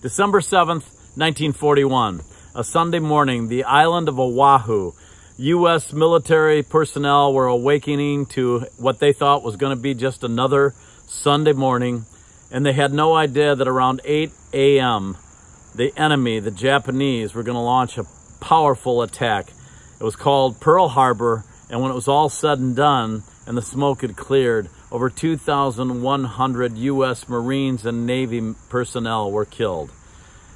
December 7th, 1941, a Sunday morning, the island of Oahu. U.S. military personnel were awakening to what they thought was going to be just another Sunday morning, and they had no idea that around 8 a.m., the enemy, the Japanese, were going to launch a powerful attack. It was called Pearl Harbor, and when it was all said and done and the smoke had cleared, over 2,100 U.S. Marines and Navy personnel were killed.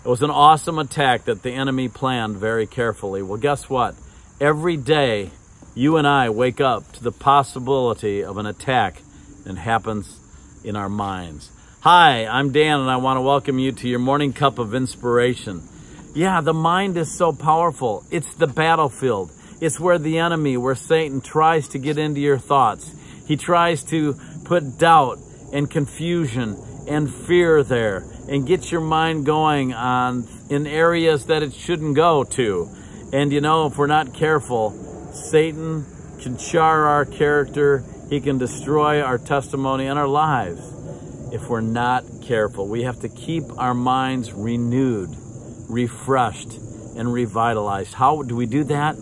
It was an awesome attack that the enemy planned very carefully. Well, guess what? Every day, you and I wake up to the possibility of an attack that happens in our minds. Hi, I'm Dan, and I want to welcome you to your morning cup of inspiration. Yeah, the mind is so powerful. It's the battlefield. It's where the enemy, where Satan tries to get into your thoughts. He tries to put doubt and confusion and fear there and get your mind going in areas that it shouldn't go to. And you know, if we're not careful, Satan can char our character. He can destroy our testimony and our lives if we're not careful. We have to keep our minds renewed, refreshed, and revitalized. How do we do that?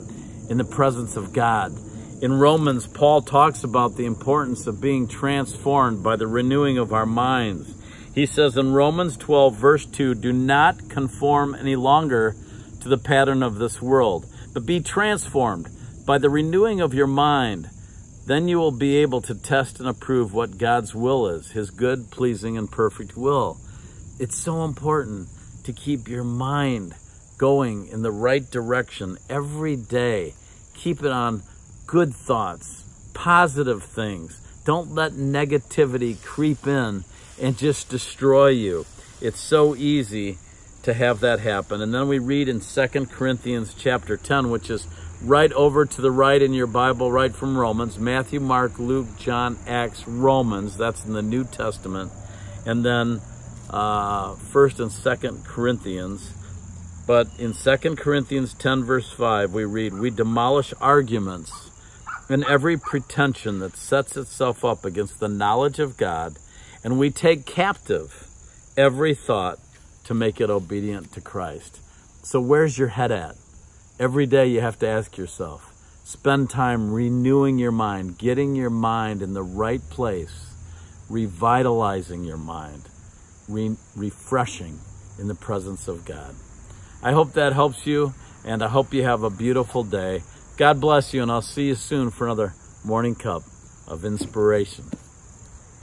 In the presence of God. In Romans, Paul talks about the importance of being transformed by the renewing of our minds. He says in Romans 12, verse 2, "Do not conform any longer to the pattern of this world, but be transformed by the renewing of your mind. Then you will be able to test and approve what God's will is, his good, pleasing, and perfect will." It's so important to keep your mind going in the right direction every day. Keep it on good thoughts, positive things. Don't let negativity creep in and just destroy you. It's so easy to have that happen. And then we read in 2 Corinthians chapter 10, which is right over to the right in your Bible, right from Romans. Matthew, Mark, Luke, John, Acts, Romans. That's in the New Testament. And then 1 and 2 Corinthians. But in 2 Corinthians 10, verse 5, we read, "We demolish arguments and every pretension that sets itself up against the knowledge of God, and we take captive every thought to make it obedient to Christ." So where's your head at? Every day you have to ask yourself, spend time renewing your mind, getting your mind in the right place, revitalizing your mind, refreshing in the presence of God. I hope that helps you, and I hope you have a beautiful day. God bless you, and I'll see you soon for another morning cup of inspiration.